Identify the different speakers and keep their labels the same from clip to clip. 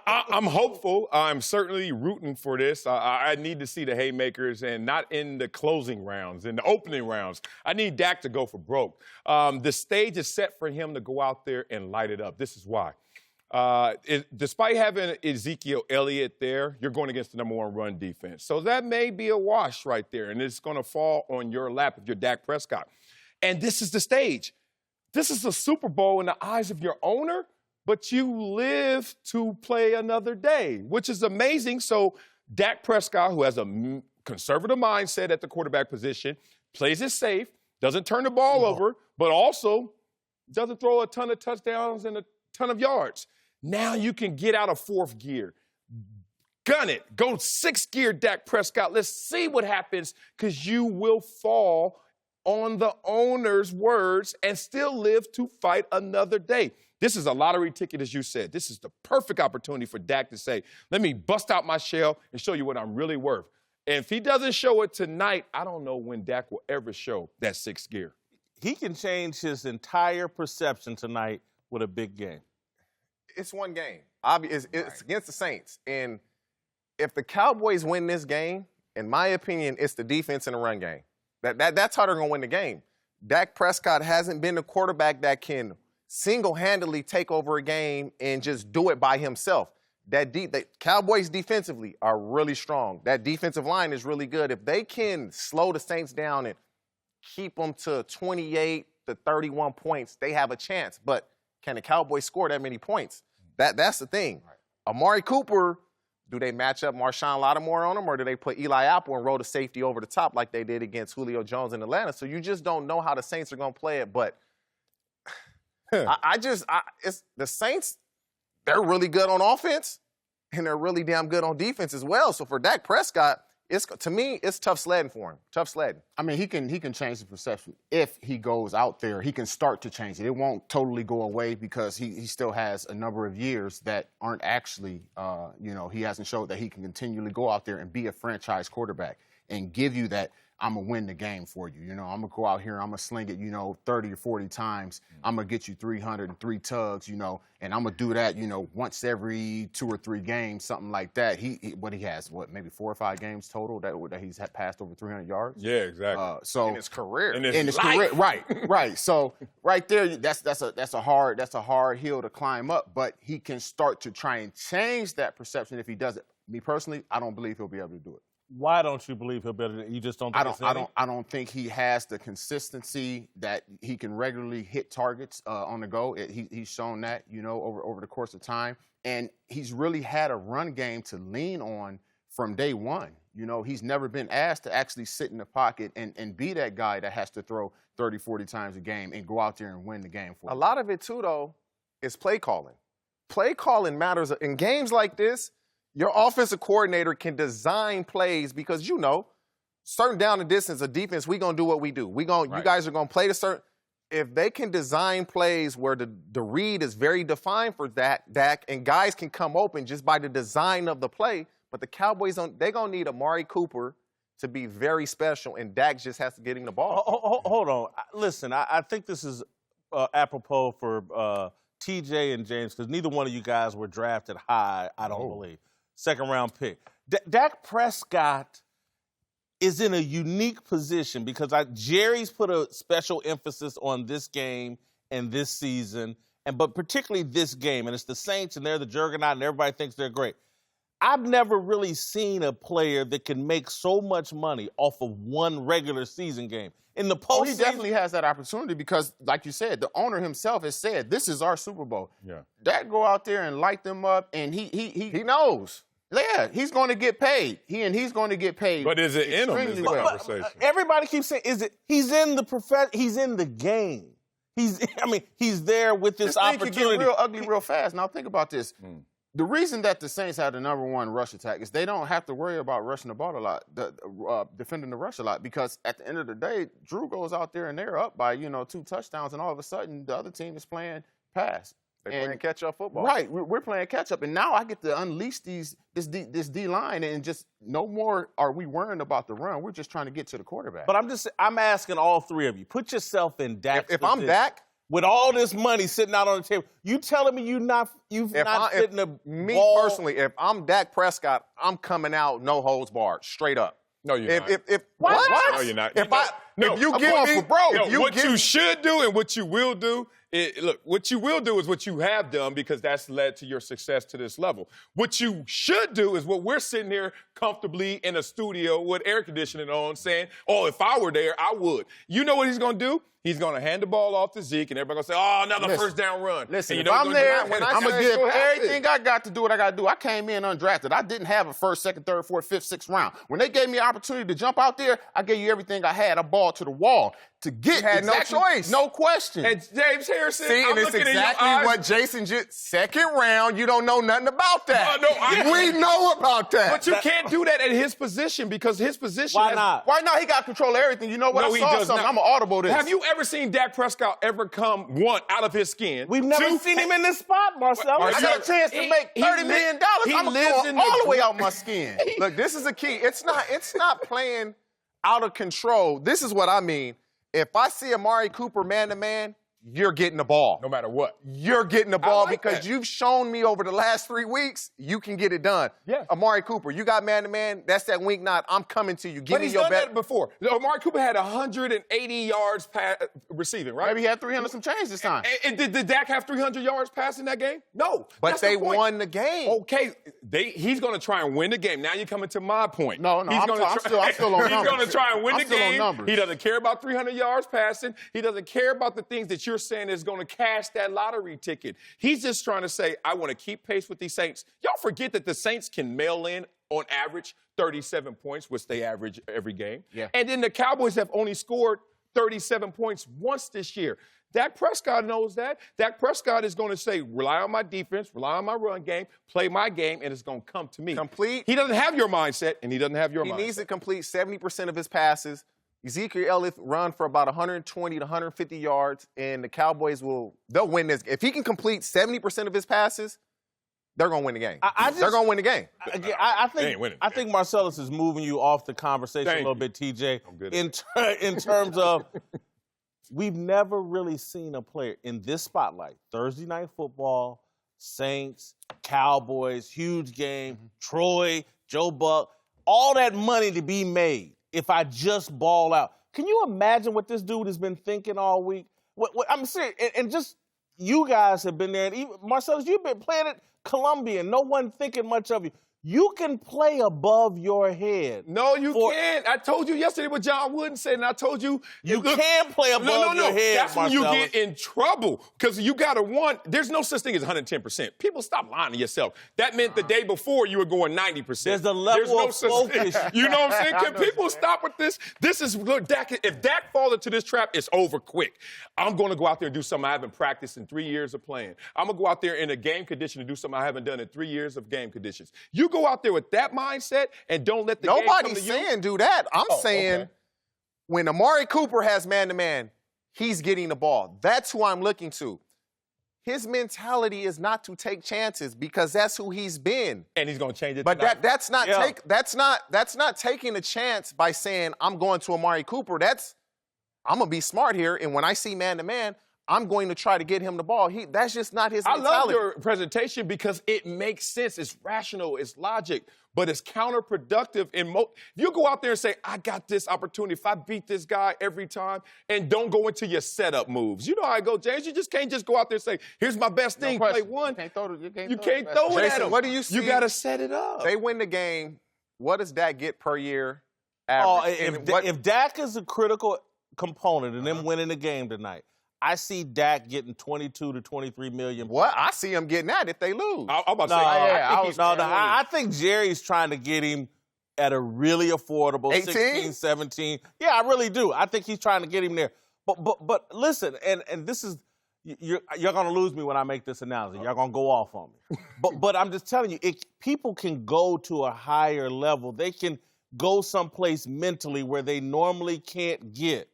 Speaker 1: I'm hopeful. I'm certainly rooting for this. I need to see the haymakers, and not in the closing rounds, in the opening rounds. I need Dak to go for broke. The stage is set for him to go out there and light it up. This is why. Despite having Ezekiel Elliott there, you're going against the #1 run defense. So that may be a wash right there, and it's going to fall on your lap if you're Dak Prescott. And this is the stage. This is a Super Bowl in the eyes of your owner, but you live to play another day, which is amazing. So Dak Prescott, who has a conservative mindset at the quarterback position, plays it safe, doesn't turn the ball over, but also doesn't throw a ton of touchdowns and a ton of yards. Now you can get out of 4th gear. Gun it. Go 6th gear, Dak Prescott. Let's see what happens, because you will fall on the owner's words and still live to fight another day. This is a lottery ticket, as you said. This is the perfect opportunity for Dak to say, let me bust out my shell and show you what I'm really worth. And if he doesn't show it tonight, I don't know when Dak will ever show that 6th gear.
Speaker 2: He can change his entire perception tonight with a big game.
Speaker 3: It's one game. It's against the Saints. And if the Cowboys win this game, in my opinion, it's the defense and the run game. That's how they're going to win the game. Dak Prescott hasn't been the quarterback that can single-handedly take over a game and just do it by himself. The Cowboys defensively are really strong. That defensive line is really good. If they can slow the Saints down and keep them to 28 to 31 points, they have a chance. But can the Cowboys score that many points? That's the thing. Right. Amari Cooper, do they match up Marshawn Lattimore on him, or do they put Eli Apple and roll the safety over the top like they did against Julio Jones in Atlanta? So you just don't know how the Saints are going to play it. But it's the Saints, they're really good on offense, and they're really damn good on defense as well. So for Dak Prescott, to me, it's tough sledding for him. Tough sledding.
Speaker 4: I mean, he can change the perception. If he goes out there, he can start to change it. It won't totally go away, because he still has a number of years that aren't actually, he hasn't showed that he can continually go out there and be a franchise quarterback and give you that, I'm going to win the game for you. I'm going to go out here, I'm going to sling it, 30 or 40 times. I'm going to get you 303 tugs, and I'm going to do that, once every 2 or 3 games, something like that. He has, maybe 4 or 5 games total that he's had passed over 300 yards?
Speaker 1: Yeah, exactly.
Speaker 4: So
Speaker 3: in his career.
Speaker 1: In his career.
Speaker 4: Right. So right there, that's a hard hill to climb up, but he can start to try and change that perception if he does it. Me personally, I don't believe he'll be able to do it.
Speaker 2: Why don't you believe he'll be able to? You just don't think
Speaker 4: I don't think he has the consistency that he can regularly hit targets on the go. He's shown that, over the course of time. And he's really had a run game to lean on from day one. He's never been asked to actually sit in the pocket and be that guy that has to throw 30, 40 times a game and go out there and win the game for him.
Speaker 3: A lot of it, too, though, is play calling. Play calling matters. In games like this, your offensive coordinator can design plays because, certain down the distance of defense, we're going to do what we do. You guys are going to play the certain. If they can design plays where the read is very defined for Dak, and guys can come open just by the design of the play, but the Cowboys, they're going to need Amari Cooper to be very special, and Dak just has to get him the ball.
Speaker 2: Hold on. Listen, I think this is apropos for TJ and James, because neither one of you guys were drafted high, I don't believe. 2nd-round pick. Dak Prescott is in a unique position because Jerry's put a special emphasis on this game and this season, but particularly this game. And it's the Saints, and they're the juggernaut, and everybody thinks they're great. I've never really seen a player that can make so much money off of one regular season game. In the postseason,
Speaker 4: he definitely has that opportunity because, like you said, the owner himself has said, this is our Super Bowl.
Speaker 1: Yeah.
Speaker 4: Dak go out there and light them up, and he
Speaker 3: knows.
Speaker 4: Yeah, he's going to get paid. He's going to get paid.
Speaker 1: But is it in him? Is the conversation?
Speaker 2: Everybody keeps saying, he's in the game. He's there with this opportunity.
Speaker 4: This thing could get real ugly real fast. Now think about this. The reason that the Saints have the #1 rush attack is they don't have to worry about rushing the ball a lot, defending the rush a lot, because at the end of the day, Drew goes out there and they're up by 2 touchdowns, and all of a sudden the other team is playing pass.
Speaker 3: They're playing catch-up football.
Speaker 4: Right, we're playing catch-up, and now I get to unleash this D-line, and just no more are we worrying about the run. We're just trying to get to the quarterback.
Speaker 2: But I'm asking all three of you, put yourself in Dak's
Speaker 3: If
Speaker 2: position.
Speaker 3: I'm Dak,
Speaker 2: with all this money sitting out on the table. You telling me you've not sitting a
Speaker 3: me
Speaker 2: ball?
Speaker 3: personally, if I'm Dak Prescott, I'm coming out no holds barred, straight up.
Speaker 1: No, you're not.
Speaker 3: What?
Speaker 1: No, you're not.
Speaker 3: If you
Speaker 4: I'm
Speaker 3: give
Speaker 4: going
Speaker 3: me,
Speaker 4: for broke.
Speaker 3: if you
Speaker 1: what
Speaker 3: give
Speaker 1: you
Speaker 3: me-
Speaker 1: should do and what you will do, look, what you will do is what you have done because that's led to your success to this level. What you should do is what we're sitting here comfortably in a studio with air conditioning on saying, oh, if I were there, I would. You know what he's going to do? He's going to hand the ball off to Zeke, and everybody's going to say, oh, another first down run.
Speaker 4: Listen,
Speaker 1: and
Speaker 4: if I'm there,
Speaker 3: when
Speaker 4: I'm
Speaker 3: I
Speaker 4: going to
Speaker 3: say
Speaker 4: give
Speaker 3: go ahead.
Speaker 4: everything I got to do what I got to do. I came in undrafted. I didn't have a first, second, third, fourth, fifth, sixth round. When they gave me an opportunity to jump out there, I gave you everything I had. I balled to the wall. To get
Speaker 3: You had no choice.
Speaker 4: No question.
Speaker 1: And James Harrison,
Speaker 3: See,
Speaker 1: I'm
Speaker 3: and it's
Speaker 1: looking in your
Speaker 3: exactly
Speaker 1: eyes.
Speaker 3: what Jason just second round. You don't know nothing about that.
Speaker 1: No,
Speaker 3: we know about that.
Speaker 1: But you can't do that at his position because his position
Speaker 2: Why
Speaker 1: has-
Speaker 2: not?
Speaker 4: Why not? He got control of everything. You know what?
Speaker 1: No,
Speaker 4: I
Speaker 1: he
Speaker 4: saw
Speaker 1: does
Speaker 4: something.
Speaker 1: not.
Speaker 4: I'm going to audible this.
Speaker 1: Have you ever seen Dak Prescott ever come, one, out of his skin?
Speaker 2: We've never
Speaker 1: two,
Speaker 2: seen him in this spot, Marcel.
Speaker 1: Marcel,
Speaker 4: I got a chance to make $30 million.
Speaker 1: he
Speaker 4: I'm
Speaker 1: lives
Speaker 4: going
Speaker 1: in
Speaker 4: all
Speaker 1: the
Speaker 4: the way out my skin.
Speaker 3: Look, this is a key. It's not playing out of control. This is what I mean. If I see Amari Cooper man-to-man, you're getting the ball.
Speaker 1: No matter what.
Speaker 3: You're getting the ball
Speaker 1: like
Speaker 3: because
Speaker 1: that.
Speaker 3: you've shown me over the last 3 weeks you can get it done.
Speaker 1: Yes.
Speaker 3: Amari Cooper, you got man-to-man. That's that wink nod. I'm coming to you. Give
Speaker 1: But
Speaker 3: me
Speaker 1: he's
Speaker 3: your
Speaker 1: done
Speaker 3: bet.
Speaker 1: that before. Amari Cooper had 180 yards receiving, right?
Speaker 4: Maybe he had 300 some change this time.
Speaker 1: And did Dak have 300 yards passing that game? No.
Speaker 3: But
Speaker 1: That's
Speaker 3: they
Speaker 1: the point.
Speaker 3: won the game.
Speaker 1: Okay, he's going to try and win the game. Now you're coming to my point.
Speaker 4: No,
Speaker 1: He's
Speaker 4: I'm
Speaker 1: gonna
Speaker 4: still on
Speaker 1: He's
Speaker 4: numbers.
Speaker 1: going to try and win
Speaker 4: I'm
Speaker 1: the
Speaker 4: still on
Speaker 1: game.
Speaker 4: numbers.
Speaker 1: He doesn't care about 300 yards passing. He doesn't care about the things that you're saying is going to cash that lottery ticket. He's just trying to say, I want to keep pace with these Saints. Y'all forget that the Saints can mail in, on average, 37 points, which they average every game.
Speaker 4: Yeah.
Speaker 1: And then the Cowboys have only scored 37 points once this year. Dak Prescott knows that. Dak Prescott is going to say, rely on my defense, rely on my run game, play my game, and it's going to come to me.
Speaker 3: Complete.
Speaker 1: He doesn't have your mindset, and he doesn't have your
Speaker 3: He
Speaker 1: mindset.
Speaker 3: needs to complete 70% of his passes. Ezekiel Elliott run for about 120 to 150 yards, and the Cowboys they'll win this. If he can complete 70% of his passes, they're going to win the game. They're going to win the game.
Speaker 2: Again, I
Speaker 1: They ain't winning.
Speaker 2: think I think Marcellus is moving you off the conversation
Speaker 1: Thank
Speaker 2: a little
Speaker 1: you.
Speaker 2: bit, TJ.
Speaker 1: I'm good
Speaker 2: In terms of we've never really seen a player in this spotlight. Thursday night football, Saints, Cowboys, huge game, Troy, Joe Buck, all that money to be made if I just ball out. Can you imagine what this dude has been thinking all week? I'm serious, and just you guys have been there. And even, Marcellus, you've been playing at Columbia, and no one thinking much of you. You can play above your head.
Speaker 1: No, you can't. I told you yesterday what John Wooden said, and I told you.
Speaker 2: You
Speaker 1: look,
Speaker 2: can play above your head,
Speaker 1: That's when you
Speaker 2: Marcellus.
Speaker 1: get in trouble because you got to want. There's no such thing as 110%. People stop lying to yourself. That meant the day before you were going 90%.
Speaker 2: There's a level
Speaker 1: no
Speaker 2: of
Speaker 1: such
Speaker 2: focus.
Speaker 1: thing. You know what I'm saying? Can people stop with this? This is look, Dak. If Dak falls into this trap, it's over quick. I'm going to go out there and do something I haven't practiced in 3 years of playing. I'm going to go out there in a game condition and do something I haven't done in 3 years of game conditions. You go out there with that mindset and don't let the game come
Speaker 3: Nobody's
Speaker 1: to you.
Speaker 3: saying do that. I'm saying
Speaker 1: okay.
Speaker 3: when Amari Cooper has man-to-man, he's getting the ball. That's who I'm looking to. His mentality is not to take chances because that's who he's been.
Speaker 1: And he's going to change it
Speaker 3: But
Speaker 1: tonight.
Speaker 3: that's not
Speaker 2: Yeah.
Speaker 3: that's not taking a chance by saying I'm going to Amari Cooper. I'm gonna be smart here, and when I see man-to-man, I'm going to try to get him the ball. That's just not his
Speaker 1: I
Speaker 3: mentality.
Speaker 1: love your presentation because it makes sense. It's rational. It's logic. But it's counterproductive. If you go out there and say, I got this opportunity. If I beat this guy every time, and don't go into your setup moves. You know how I go, James. You just can't just go out there and say, here's my best thing, play one.
Speaker 4: You can't throw it.
Speaker 1: You can't throw it at
Speaker 3: Jason,
Speaker 1: him.
Speaker 3: what do you see?
Speaker 1: You got to set it up.
Speaker 3: They win the game. What does Dak get per year
Speaker 2: Oh,
Speaker 3: average?
Speaker 2: if Dak is a critical component in them winning the game tonight, I see Dak getting 22 to 23 million.
Speaker 3: What? I see him getting that if they lose.
Speaker 1: I'm about to
Speaker 2: No,
Speaker 1: say,
Speaker 2: I think Jerry's trying to get him at a really affordable
Speaker 3: 18?
Speaker 2: 16, 17. Yeah, I really do. I think he's trying to get him there. But listen, and this is you're gonna lose me when I make this analogy. Y'all gonna go off on me. but I'm just telling you, people can go to a higher level. They can go someplace mentally where they normally can't get.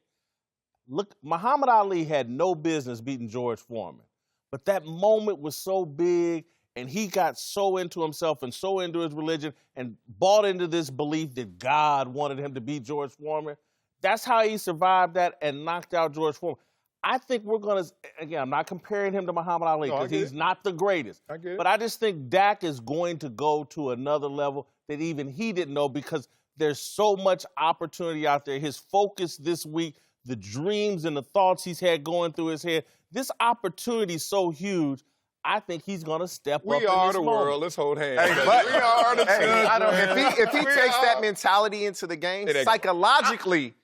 Speaker 2: Look, Muhammad Ali had no business beating George Foreman. But that moment was so big, and he got so into himself and so into his religion and bought into this belief that God wanted him to beat George Foreman. That's how he survived that and knocked out George Foreman. I think we're going to, again, I'm not comparing him to Muhammad Ali because he's not the greatest.
Speaker 1: I get it.
Speaker 2: But I just think Dak is going to go to another level that even he didn't know because there's so much opportunity out there. His focus this week, the dreams and the thoughts he's had going through his head, this opportunity is so huge. I think he's going to step up.
Speaker 1: We are the
Speaker 2: moment.
Speaker 1: world. Let's hold hands.
Speaker 3: Hey, but,
Speaker 1: we are the children.
Speaker 3: if he takes that mentality into the game, psychologically,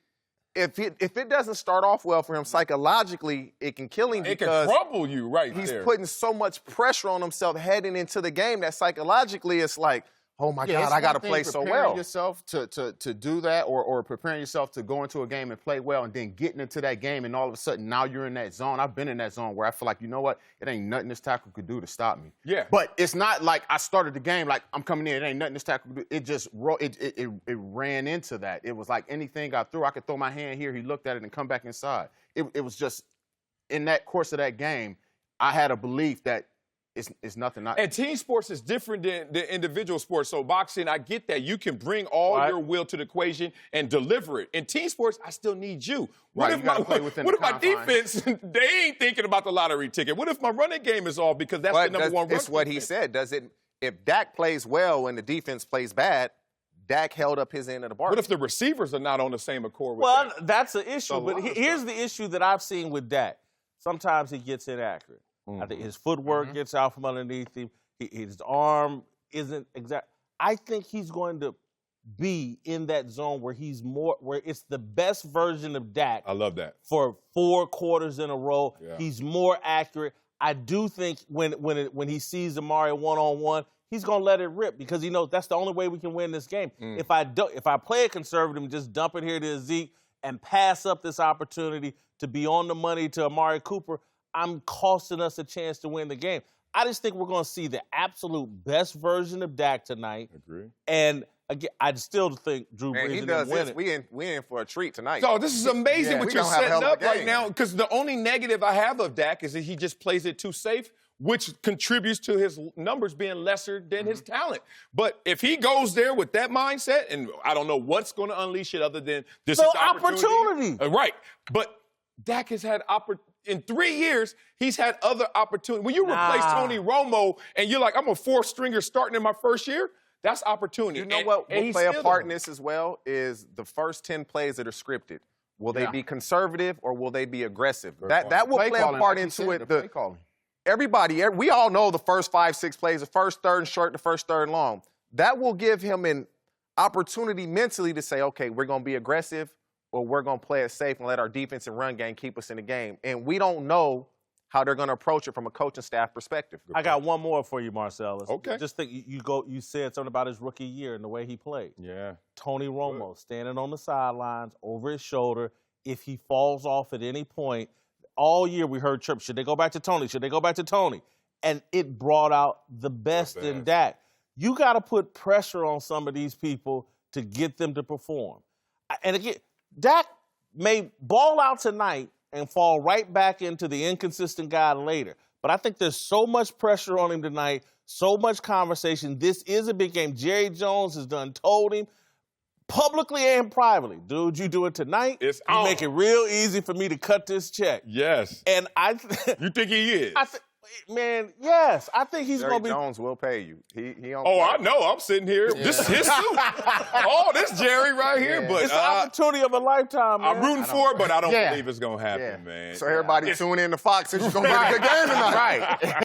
Speaker 3: if it doesn't start off well for him, psychologically, it can kill him
Speaker 1: It
Speaker 3: because
Speaker 1: can crumble you right
Speaker 3: he's
Speaker 1: there.
Speaker 3: putting so much pressure on himself heading into the game that psychologically it's like, oh my God, I got to play so well.
Speaker 4: Preparing yourself to do that or preparing yourself to go into a game and play well and then getting into that game and all of a sudden now you're in that zone. I've been in that zone where I feel like, you know what, it ain't nothing this tackle could do to stop me.
Speaker 1: Yeah.
Speaker 4: But it's not like I started the game like I'm coming in, it ain't nothing this tackle could do. It just it ran into that. It was like anything I threw, I could throw my hand here, he looked at it and come back inside. It was just, in that course of that game, I had a belief that it's nothing.
Speaker 1: And team sports is different than the individual sports. So boxing, I get that. You can bring all your will to the equation and deliver it. In team sports, I still need you. What if my defense, they ain't thinking about the lottery ticket? What if my running game is off because that's the number one run?
Speaker 3: It's what he said. If Dak plays well and the defense plays bad, Dak held up his end of the bargain.
Speaker 1: What if the receivers are not on the same accord with
Speaker 2: Well,
Speaker 1: that?
Speaker 2: that's an issue. But here's the issue that I've seen with Dak. Sometimes he gets inaccurate. I think his footwork gets out from underneath him. His arm isn't exact. I think he's going to be in that zone where where it's the best version of Dak.
Speaker 1: I love that.
Speaker 2: For 4 quarters in a row.
Speaker 1: Yeah.
Speaker 2: He's more accurate. I do think when he sees Amari one-on-one, he's going to let it rip because he knows that's the only way we can win this game. If I play it conservative and just dump it here to Zeke and pass up this opportunity to be on the money to Amari Cooper, I'm costing us a chance to win the game. I just think we're going to see the absolute best version of Dak tonight.
Speaker 1: Agree.
Speaker 2: And again, I still think Drew Brees
Speaker 3: he
Speaker 2: is
Speaker 3: does
Speaker 2: going
Speaker 3: this.
Speaker 2: to win it.
Speaker 3: We in for a treat tonight.
Speaker 1: So this is amazing what
Speaker 3: we
Speaker 1: you're
Speaker 3: gonna have a
Speaker 1: setting
Speaker 3: hell of a
Speaker 1: up right
Speaker 3: game.
Speaker 1: now because the only negative I have of Dak is that he just plays it too safe, which contributes to his numbers being lesser than his talent. But if he goes there with that mindset, and I don't know what's going to unleash it other than this is opportunity. Right. But Dak has had in 3 years, he's had other opportunities. When you replace Tony Romo and you're like, I'm a 4th-stringer starting in my first year, that's opportunity.
Speaker 3: You know what will play a part in this as well is the first 10 plays that are scripted. Will they be conservative or will they be aggressive? That will play a part into it.
Speaker 4: Play calling.
Speaker 3: We all know the first 5, 6 plays, the first third and short, the first third and long. That will give him an opportunity mentally to say, okay, we're going to be aggressive or we're going to play it safe and let our defense and run game keep us in the game. And we don't know how they're going to approach it from a coaching staff perspective.
Speaker 2: I got one more for you, Marcellus.
Speaker 1: Okay.
Speaker 2: Just think you said something about his rookie year and the way he played.
Speaker 1: Yeah.
Speaker 2: Tony Romo standing on the sidelines over his shoulder. If he falls off at any point, all year we heard chirp, should they go back to Tony? Should they go back to Tony? And it brought out the best in Dak. You got to put pressure on some of these people to get them to perform. And again, Dak may ball out tonight and fall right back into the inconsistent guy later. But I think there's so much pressure on him tonight, so much conversation. This is a big game. Jerry Jones has done told him publicly and privately, dude, you do it tonight, you make it real easy for me to cut this check.
Speaker 1: Yes.
Speaker 2: And
Speaker 1: you think he is?
Speaker 2: Yes. I think he's going to be.
Speaker 3: Jerry Jones will pay you. He
Speaker 1: I know. I'm sitting here. Yeah. This is his suit. This Jerry right here. Yeah. But
Speaker 2: it's the opportunity of a lifetime, man.
Speaker 1: I'm rooting for it, but I don't believe it's going to happen, man.
Speaker 3: So everybody tune in to Fox. It's going to be a good game tonight.
Speaker 4: Right.